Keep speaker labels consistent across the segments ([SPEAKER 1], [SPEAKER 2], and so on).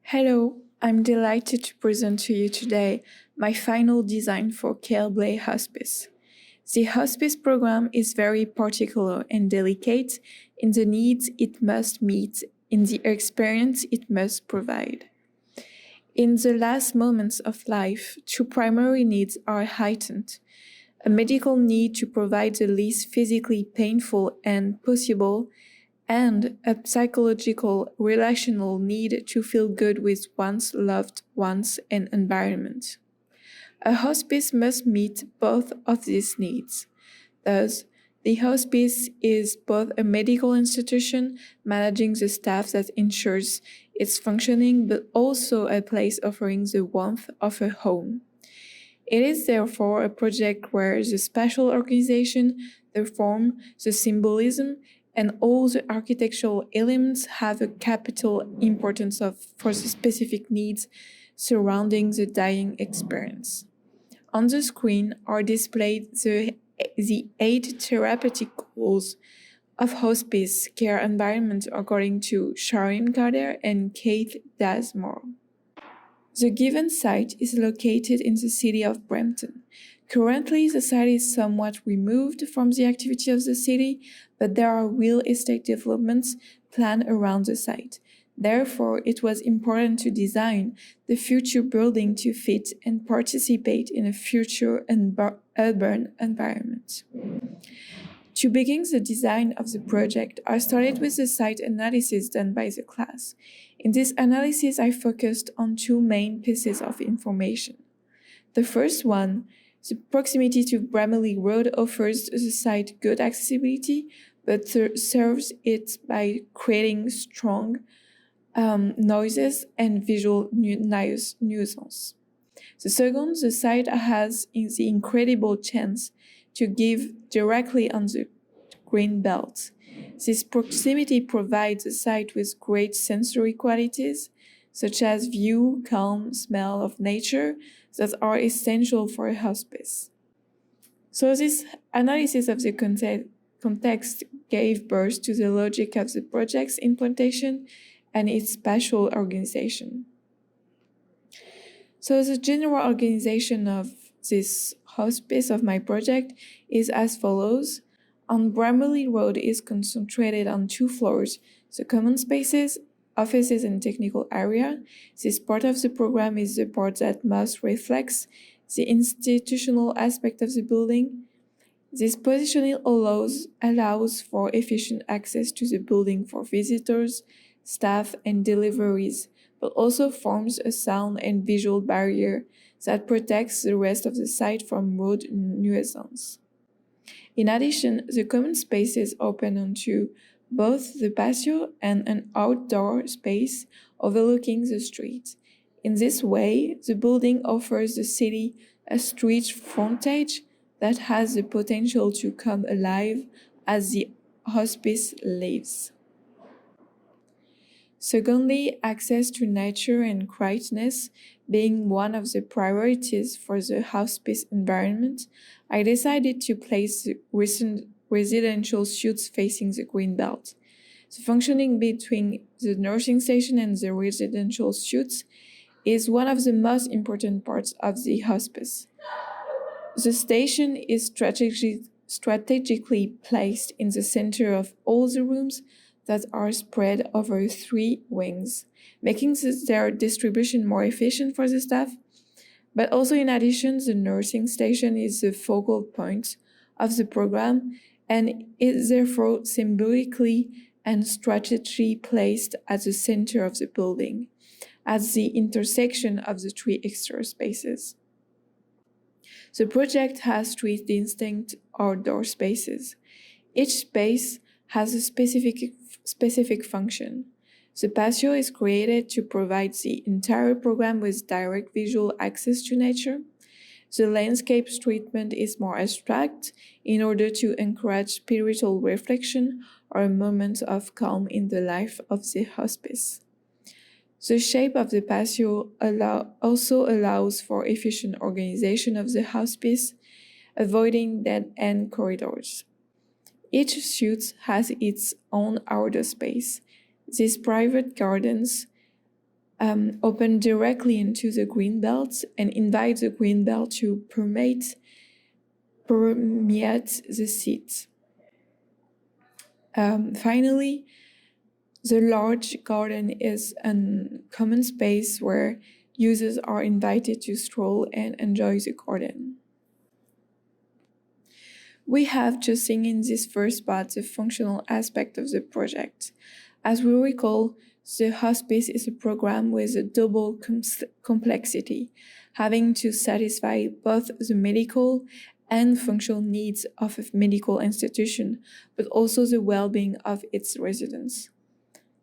[SPEAKER 1] Hello, I'm delighted to present to you today my final design for Kelblay Hospice. The hospice program is very particular and delicate in the needs it must meet, in the experience it must provide. In the last moments of life, two primary needs are heightened: a medical need to provide the least physically painful and possible, and a psychological, relational need to feel good with one's loved ones and environment. A hospice must meet both of these needs. Thus, the hospice is both a medical institution managing the staff that ensures its functioning, but also a place offering the warmth of a home. It is therefore a project where the spatial organization, the form, the symbolism, and all the architectural elements have a capital importance for the specific needs surrounding the dying experience. On the screen are displayed the 8 therapeutic goals of hospice care environment according to Sharon Carter and Kate Dasmore. The given site is located in the city of Brampton. Currently, the site is somewhat removed from the activity of the city, but there are real estate developments planned around the site. Therefore, it was important to design the future building to fit and participate in a future urban environment. To begin the design of the project, I started with the site analysis done by the class. In this analysis, I focused on two main pieces of information. The first one, the proximity to Bramley Road offers the site good accessibility, but serves it by creating strong noises and visual nuisance. The second, the site has the incredible chance to give directly on the green belt. This proximity provides the site with great sensory qualities, such as view, calm, smell of nature, that are essential for a hospice. So this analysis of the context gave birth to the logic of the project's implementation and its spatial organization. So the general organization of this hospice of my project is as follows. On Bramley Road is concentrated on 2 floors, the common spaces, offices and technical area. This part of the program is the part that most reflects the institutional aspect of the building. This positioning allows for efficient access to the building for visitors, staff and deliveries, but also forms a sound and visual barrier that protects the rest of the site from road nuisance. In addition, the common spaces open onto both the patio and an outdoor space overlooking the street. In this way, the building offers the city a street frontage that has the potential to come alive as the hospice lives. Secondly, access to nature and quietness being one of the priorities for the hospice environment, I decided to place the recent residential suites facing the green belt. The functioning between the nursing station and the residential suites is one of the most important parts of the hospice. The station is strategically placed in the center of all the rooms that are spread over 3 wings, making their distribution more efficient for the staff. But also in addition, the nursing station is the focal point of the program and is therefore symbolically and strategically placed at the center of the building, at the intersection of the 3 extra spaces. The project has 3 distinct outdoor spaces. Each space has a specific function. The patio is created to provide the entire program with direct visual access to nature. The landscape treatment is more abstract in order to encourage spiritual reflection or a moment of calm in the life of the hospice. The shape of the patio also allows for efficient organization of the hospice, avoiding dead-end corridors. Each suite has its own outdoor space. These private gardens open directly into the green belt and invite the green belt to permeate the seats. Finally, the large garden is a common space where users are invited to stroll and enjoy the garden. We have just seen in this first part the functional aspect of the project. As we recall, the hospice is a program with a double complexity, having to satisfy both the medical and functional needs of a medical institution, but also the well-being of its residents.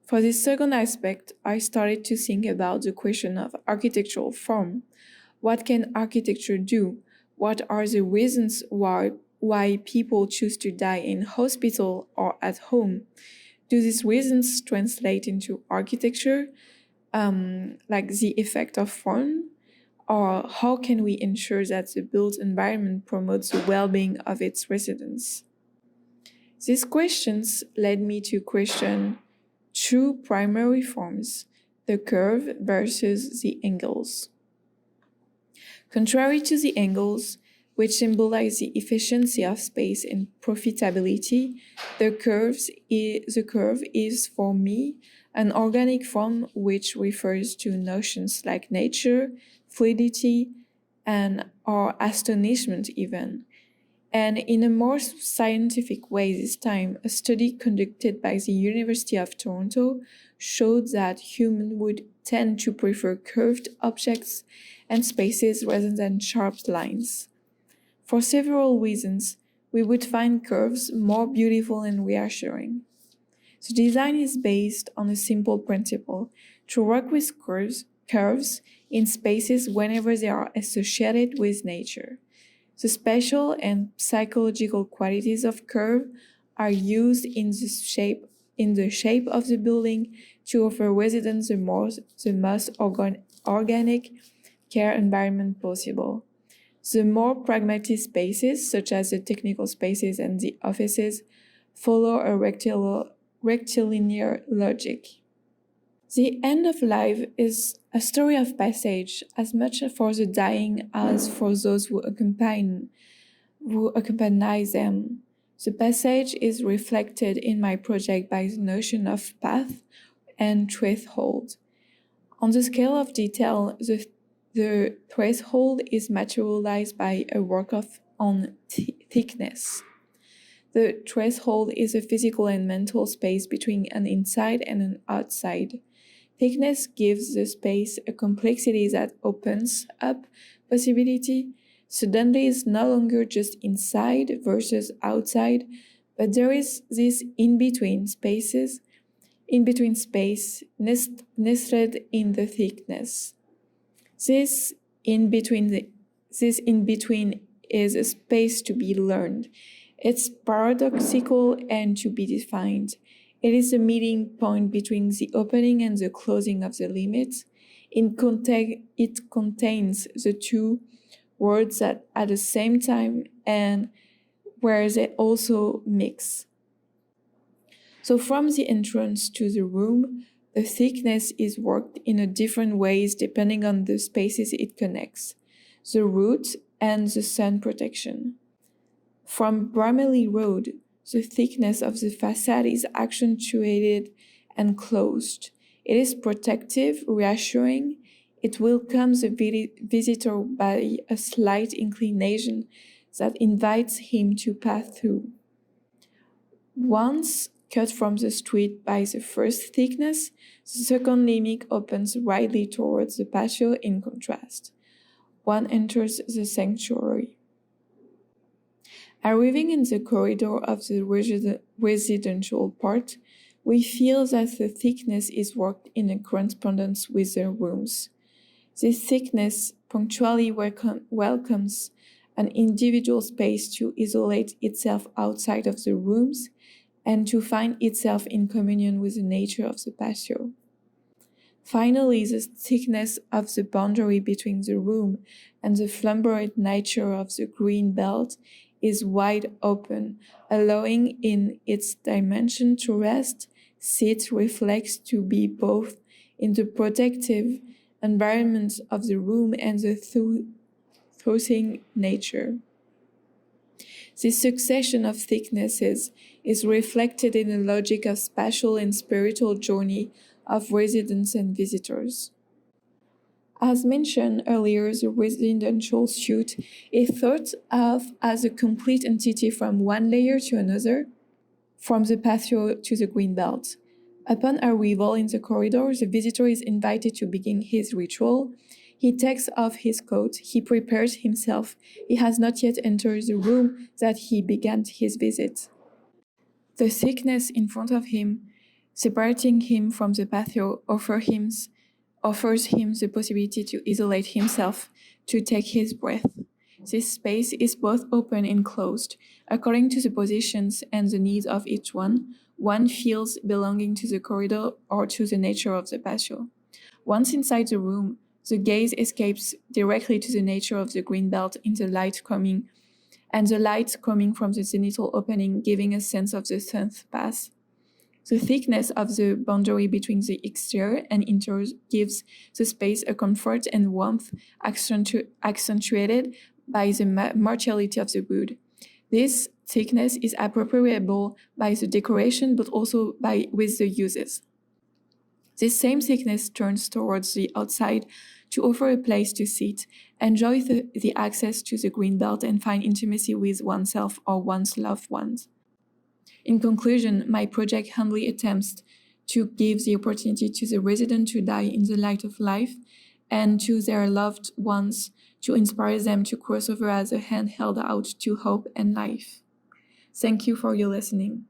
[SPEAKER 1] For this second aspect, I started to think about the question of architectural form. What can architecture do? What are the reasons why people choose to die in hospital or at home? Do these reasons translate into architecture, like the effect of form? Or how can we ensure that the built environment promotes the well-being of its residents? These questions led me to question two primary forms, the curve versus the angles. Contrary to the angles, which symbolize the efficiency of space and profitability, the curve is for me an organic form which refers to notions like nature, fluidity, and or astonishment even. And in a more scientific way this time, a study conducted by the University of Toronto showed that humans would tend to prefer curved objects and spaces rather than sharp lines. For several reasons, we would find curves more beautiful and reassuring. The design is based on a simple principle: to work with curves in spaces whenever they are associated with nature. The spatial and psychological qualities of curve are used in the shape of the building to offer residents the most organic care environment possible. The more pragmatic spaces, such as the technical spaces and the offices, follow a rectilinear logic. The end of life is a story of passage, as much for the dying as for those who accompany them. The passage is reflected in my project by the notion of path and threshold. On the scale of detail, the threshold is materialized by a work on thickness. The threshold is a physical and mental space between an inside and an outside. Thickness gives the space a complexity that opens up possibility. Suddenly it's no longer just inside versus outside, but there is this in-between space nestled in the thickness. This in between is a space to be learned. It's paradoxical and to be defined. It is the meeting point between the opening and the closing of the limits. It contains the two words that at the same time and where they also mix. So from the entrance to the room, the thickness is worked in different ways depending on the spaces it connects, the route and the sun protection. From Brameley Road, the thickness of the facade is accentuated and closed. It is protective, reassuring. It welcomes the visitor by a slight inclination that invites him to pass through. Once cut from the street by the first thickness, the second limit opens widely towards the patio in contrast. One enters the sanctuary. Arriving in the corridor of the residential part, we feel that the thickness is worked in correspondence with the rooms. This thickness punctually welcomes an individual space to isolate itself outside of the rooms and to find itself in communion with the nature of the patio. Finally, the thickness of the boundary between the room and the flamboyant nature of the green belt is wide open, allowing in its dimension to rest, sit, reflect, to be both in the protective environment of the room and the soothing nature. This succession of thicknesses is reflected in the logic of spatial and spiritual journey of residents and visitors. As mentioned earlier, the residential suite is thought of as a complete entity from one layer to another, from the patio to the green belt. Upon arrival in the corridor, the visitor is invited to begin his ritual. He takes off his coat, he prepares himself. He has not yet entered the room that he began his visit. The thickness in front of him, separating him from the patio, offers him the possibility to isolate himself, to take his breath. This space is both open and closed. According to the positions and the needs of each one feels belonging to the corridor or to the nature of the patio. Once inside the room, the gaze escapes directly to the nature of the green belt in the light coming from the zenithal opening, giving a sense of the sun's path. The thickness of the boundary between the exterior and interior gives the space a comfort and warmth accentuated by the martiality of the wood. This thickness is appropriable by the decoration but also with the uses. This same thickness turns towards the outside to offer a place to sit, enjoy the access to the green belt and find intimacy with oneself or one's loved ones. In conclusion, my project humbly attempts to give the opportunity to the resident to die in the light of life and to their loved ones to inspire them to cross over as a hand held out to hope and life. Thank you for your listening.